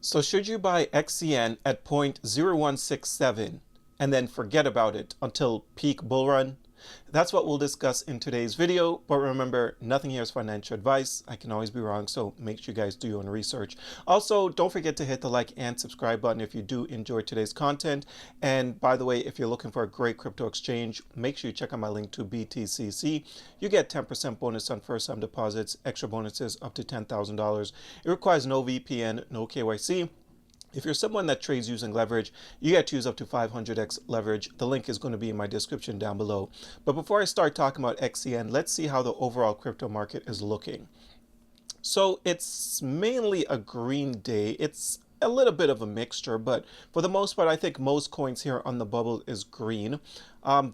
So should you buy XCN at 0.0167 and then forget about it until peak bull run? That's what we'll discuss in today's video. But remember, nothing here is financial advice. I can always be wrong, so make sure you guys do your own research. Also, don't forget to hit the like and subscribe button if you do enjoy today's content. And by the way, if you're looking for a great crypto exchange, make sure you check out my link to BTCC. You get 10% bonus on first-time deposits, extra bonuses up to $10,000. It requires no VPN, no KYC. If you're someone that trades using leverage, you get to use up to 500x leverage. The link is going to be in my description down below. But before I start talking about XCN, let's see how the overall crypto market is looking. So it's mainly a green day. It's a little bit of a mixture, but for the most part, I think most coins here on the bubble is green.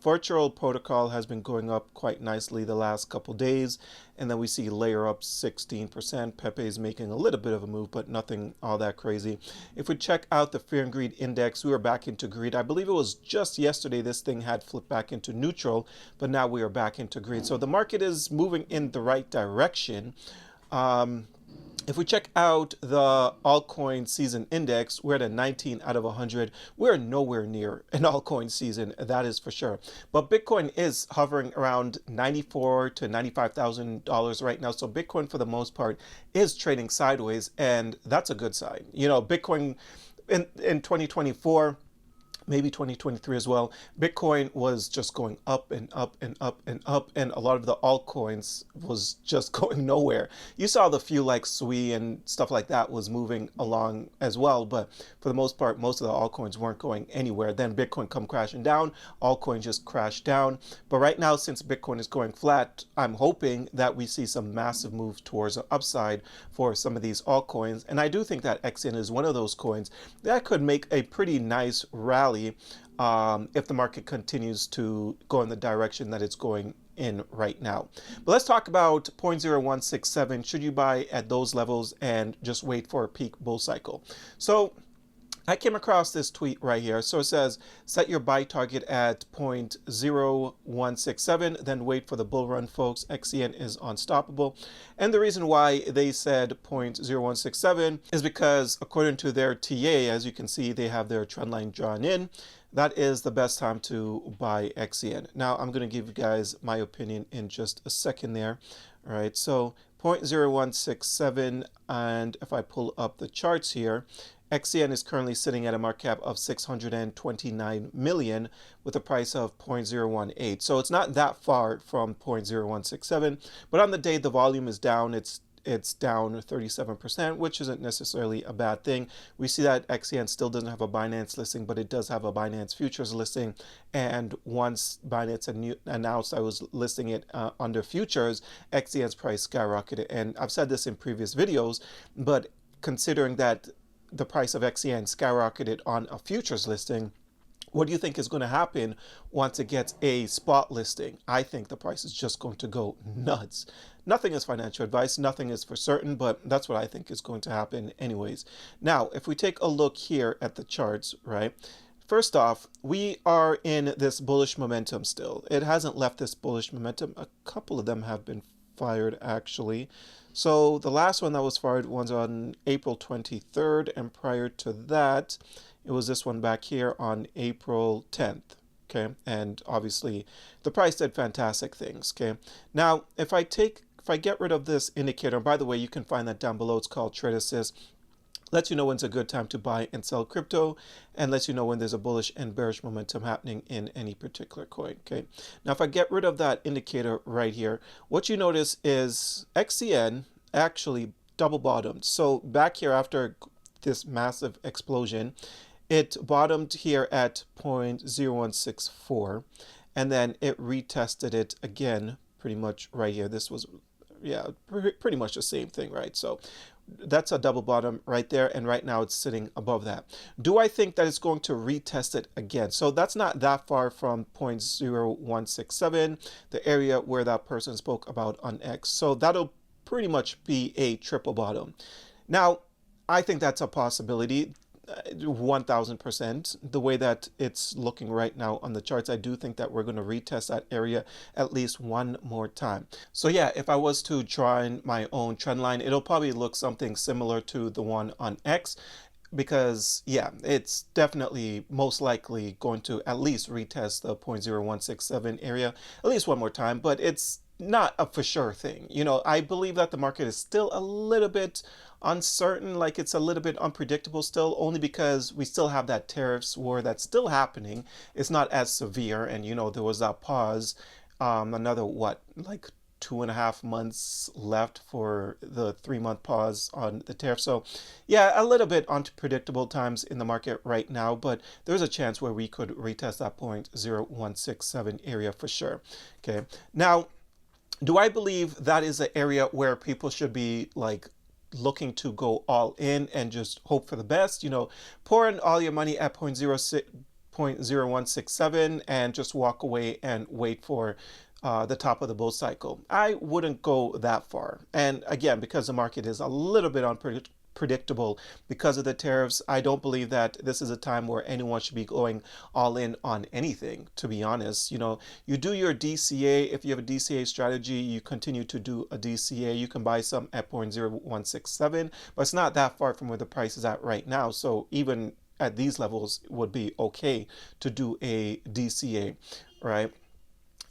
Virtual protocol has been going up quite nicely the last couple days, and then we see layer up 16%. Pepe is making a little bit of a move, but nothing all that crazy. If we check out the fear and greed index, we are back into greed. I believe it was just yesterday this thing had flipped back into neutral, but now we are back into greed. So the market is moving in the right direction. If we check out the altcoin season index, we're at a 19 out of 100. We're nowhere near an altcoin season, that is for sure. But Bitcoin is hovering around $94,000 to $95,000 right now. So Bitcoin, for the most part, is trading sideways, and that's a good sign. You know, Bitcoin in 2024, maybe 2023 as well, Bitcoin was just going up and up and up and up, and a lot of the altcoins was just going nowhere. You saw the few like SUI and stuff like that was moving along as well, but for the most part, most of the altcoins weren't going anywhere. Then Bitcoin come crashing down, altcoins just crashed down. But right now, since Bitcoin is going flat, I'm hoping that we see some massive move towards the upside for some of these altcoins. And I do think that XN is one of those coins that could make a pretty nice rally if the market continues to go in the direction that it's going in right now. But let's talk about 0.0167. Should you buy at those levels and just wait for a peak bull cycle? So I came across this tweet right here. So it says, set your buy target at 0.0167, then wait for the bull run, folks. XCN is unstoppable. And the reason why they said 0.0167 is because according to their TA, as you can see, they have their trend line drawn in. That is the best time to buy XCN. Now, I'm going to give you guys my opinion in just a second there. All right, so 0.0167, and if I pull up the charts here, XCN is currently sitting at a market cap of 629 million with a price of 0.018. So it's not that far from 0.0167, but on the day the volume is down, it's down 37%, which isn't necessarily a bad thing. We see that XCN still doesn't have a Binance listing, but it does have a Binance futures listing. And once Binance announced I was listing it under futures, XCN's price skyrocketed. And I've said this in previous videos, but considering that the price of XCN skyrocketed on a futures listing, what do you think is going to happen once it gets a spot listing? I think the price is just going to go nuts. Nothing is financial advice, nothing is for certain, but that's what I think is going to happen anyways. Now, if we take a look here at the charts, right? First off, we are in this bullish momentum still. It hasn't left this bullish momentum. A couple of them have been fired actually. So the last one that was fired was on April 23rd, and prior to that, it was this one back here on April 10th. Okay, and obviously the price did fantastic things. Okay, now if I get rid of this indicator, and by the way, you can find that down below. It's called Trade Assist. Lets you know when's a good time to buy and sell crypto, and lets you know when there's a bullish and bearish momentum happening in any particular coin. Okay, now if I get rid of that indicator right here, what you notice is XCN actually double bottomed. So back here after this massive explosion, it bottomed here at 0.0164, and then it retested it again pretty much right here. This was, yeah, pretty much the same thing, right? So that's a double bottom right there, and right now it's sitting above that. Do I think that it's going to retest it again? So that's not that far from 0.0167, the area where that person spoke about on X. So that'll pretty much be a triple bottom. Now, I think that's a possibility. 1000%. The way that it's looking right now on the charts, I do think that we're going to retest that area at least one more time. So yeah, if I was to draw in my own trend line, it'll probably look something similar to the one on X. because yeah, it's definitely most likely going to at least retest the 0.0167 area at least one more time, but it's not a for sure thing. I believe that the market is still a little bit uncertain, like it's a little bit unpredictable still, only because we still have that tariffs war that's still happening. It's not as severe, and there was that pause, another what, like 2.5 months left for the 3-month pause on the tariff. So yeah, a little bit unpredictable times in the market right now, but there's a chance where we could retest that 0.0167 area for sure. Okay, now, do I believe that is an area where people should be like looking to go all in and just hope for the best? Pour in all your money at 0.0167 and just walk away and wait for the top of the bull cycle. I wouldn't go that far. And again, because the market is a little bit unpredictable because of the tariffs, I don't believe that this is a time where anyone should be going all in on anything, to be honest. You do your DCA. If you have a DCA strategy, you continue to do a DCA. You can buy some at 0.0167, but it's not that far from where the price is at right now. So even at these levels, it would be okay to do a DCA, right?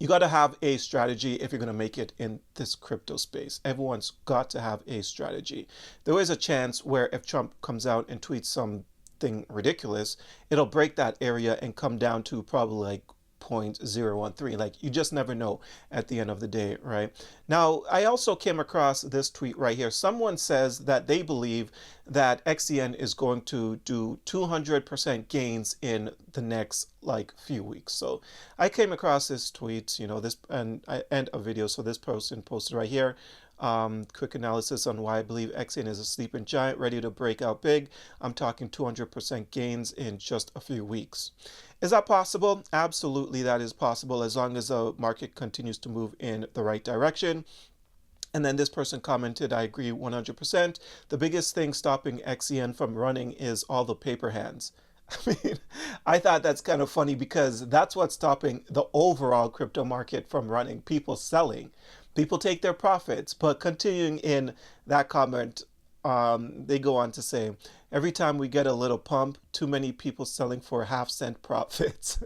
You got to have a strategy if you're going to make it in this crypto space. Everyone's got to have a strategy. There is a chance where if Trump comes out and tweets something ridiculous, it'll break that area and come down to probably like 0.013. Like, you just never know at the end of the day, right? Now, I also came across this tweet right here. Someone says that they believe that XCN is going to do 200% gains in the next like few weeks. So I came across this tweet, this, and I end a video. So this person posted right here. Quick analysis on why I believe XCN is a sleeping giant ready to break out big. I'm talking 200% gains in just a few weeks. Is that possible? Absolutely, that is possible, as long as the market continues to move in the right direction. And then this person commented, I agree 100%. The biggest thing stopping XCN from running is all the paper hands. I mean, I thought that's kind of funny because that's what's stopping the overall crypto market from running. People selling. People take their profits. But continuing in that comment, they go on to say, every time we get a little pump, too many people selling for half-cent profits.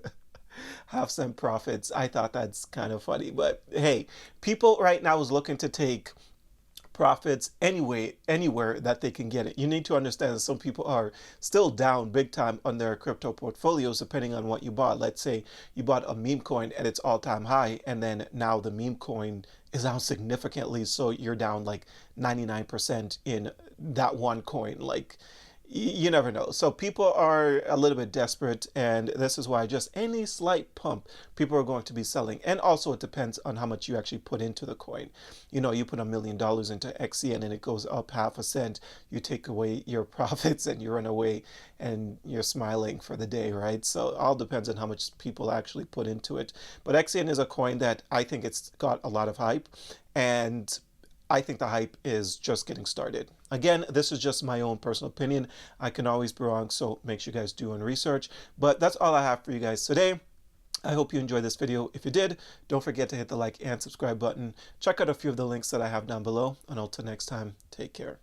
Half-cent profits. I thought that's kind of funny. But hey, people right now is looking to take profits anywhere that they can get it. You need to understand that some people are still down big time on their crypto portfolios, depending on what you bought. Let's say you bought a meme coin at its all-time high, and then now the meme coin is down significantly, so you're down like 99% in that one coin. Like, you never know. So people are a little bit desperate, and this is why just any slight pump, people are going to be selling. And also it depends on how much you actually put into the coin. You put $1 million into XCN and it goes up half a cent. You take away your profits and you run away and you're smiling for the day, right? So it all depends on how much people actually put into it. But XCN is a coin that I think it's got a lot of hype, and I think the hype is just getting started. Again, this is just my own personal opinion. I can always be wrong, so make sure you guys do your research. But that's all I have for you guys today. I hope you enjoyed this video. If you did, don't forget to hit the like and subscribe button. Check out a few of the links that I have down below. And until next time, take care.